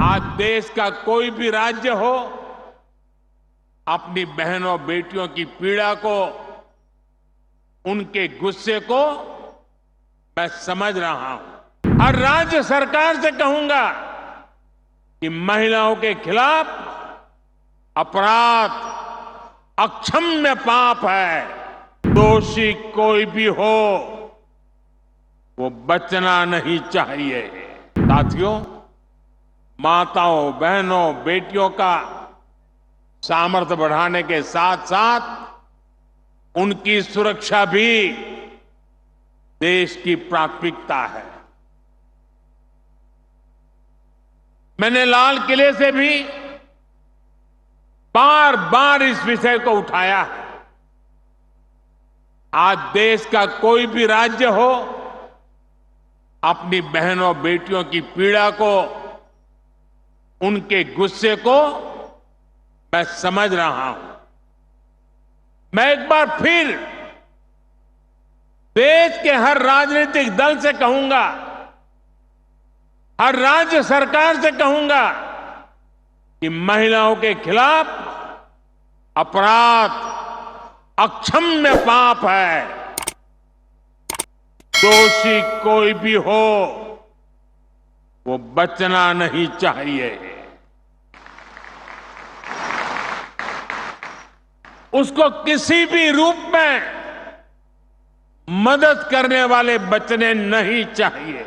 आज देश का कोई भी राज्य हो, अपनी बहनों बेटियों की पीड़ा को, उनके गुस्से को मैं समझ रहा हूं। हर राज्य सरकार से कहूंगा कि महिलाओं के खिलाफ अपराध अक्षम्य पाप है। दोषी कोई भी हो, वो बचना नहीं चाहिए। साथियों, माताओं, बहनों, बेटियों का सामर्थ्य बढ़ाने के साथ साथ उनकी सुरक्षा भी देश की प्राथमिकता है। मैंने लाल किले से भी बार बार इस विषय को उठाया है। आज देश का कोई भी राज्य हो, अपनी बहनों बेटियों की पीड़ा को, उनके गुस्से को मैं समझ रहा हूं। मैं एक बार फिर देश के हर राजनीतिक दल से कहूंगा, हर राज्य सरकार से कहूंगा कि महिलाओं के खिलाफ अपराध अक्षम्य पाप है। दोषी कोई भी हो, वो बचना नहीं चाहिए। उसको किसी भी रूप में मदद करने वाले बचने नहीं चाहिए।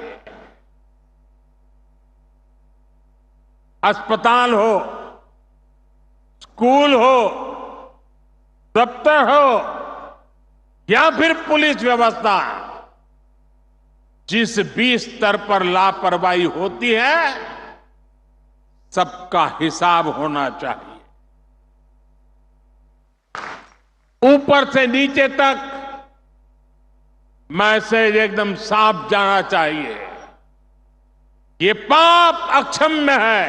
अस्पताल हो, स्कूल हो, दफ्तर हो या फिर पुलिस व्यवस्था, जिस भी स्तर पर लापरवाही होती है, सबका हिसाब होना चाहिए। ऊपर से नीचे तक मैसेज एकदम साफ जाना चाहिए। ये पाप अक्षम्य है।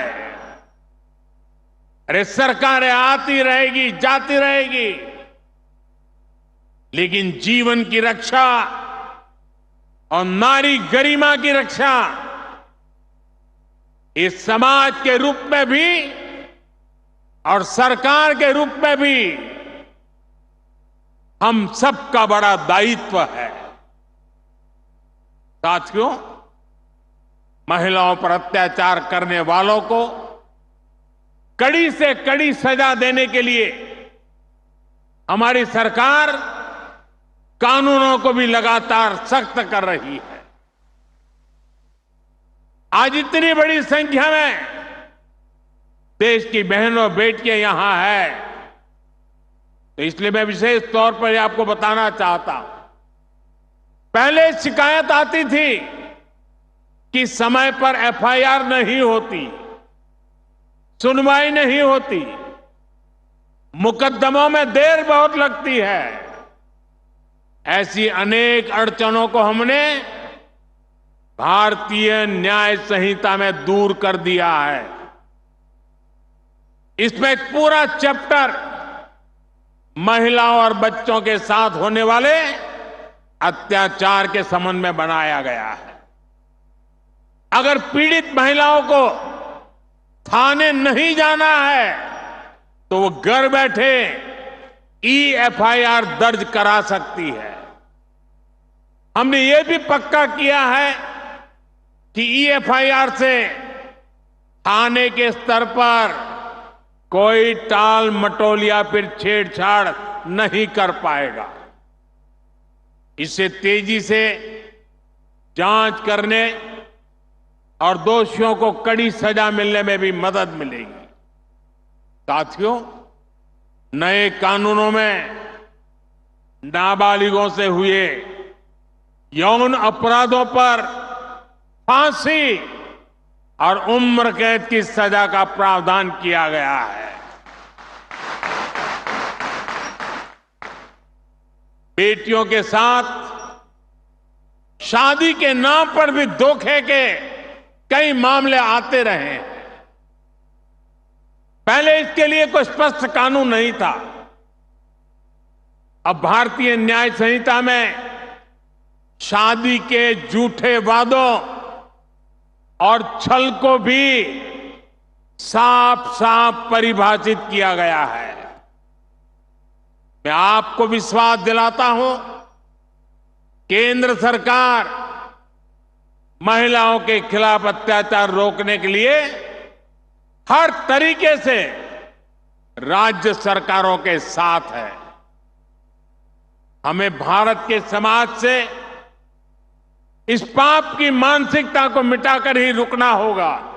अरे सरकारें आती रहेगी, जाती रहेगी, लेकिन जीवन की रक्षा और नारी गरिमा की रक्षा इस समाज के रूप में भी और सरकार के रूप में भी हम सबका बड़ा दायित्व है। साथियों, महिलाओं पर अत्याचार करने वालों को कड़ी से कड़ी सजा देने के लिए हमारी सरकार कानूनों को भी लगातार सख्त कर रही है। आज इतनी बड़ी संख्या में देश की बहनों बेटियां यहां है, तो इसलिए मैं विशेष तौर पर आपको बताना चाहता हूं। पहले शिकायत आती थी कि समय पर एफआईआर नहीं होती, सुनवाई नहीं होती, मुकदमों में देर बहुत लगती है। ऐसी अनेक अड़चनों को हमने भारतीय न्याय संहिता में दूर कर दिया है। इसमें एक पूरा चैप्टर महिलाओं और बच्चों के साथ होने वाले अत्याचार के संबंध में बनाया गया है। अगर पीड़ित महिलाओं को थाने नहीं जाना है तो वो घर बैठे ईएफआईआर दर्ज करा सकती है। हमने ये भी पक्का किया है कि ईएफआईआर से थाने के स्तर पर कोई टाल मटोल या फिर छेड़छाड़ नहीं कर पाएगा। इससे तेजी से जांच करने और दोषियों को कड़ी सजा मिलने में भी मदद मिलेगी। साथियों, नए कानूनों में नाबालिगों से हुए यौन अपराधों पर फांसी और उम्र कैद की सजा का प्रावधान किया गया है। बेटियों के साथ शादी के नाम पर भी धोखे के कई मामले आते रहे हैं। पहले इसके लिए कोई स्पष्ट कानून नहीं था। अब भारतीय न्याय संहिता में शादी के झूठे वादों और छल को भी साफ साफ परिभाषित किया गया है। मैं आपको विश्वास दिलाता हूं, केंद्र सरकार महिलाओं के खिलाफ अत्याचार रोकने के लिए हर तरीके से राज्य सरकारों के साथ है। हमें भारत के समाज से इस पाप की मानसिकता को मिटाकर ही रुकना होगा।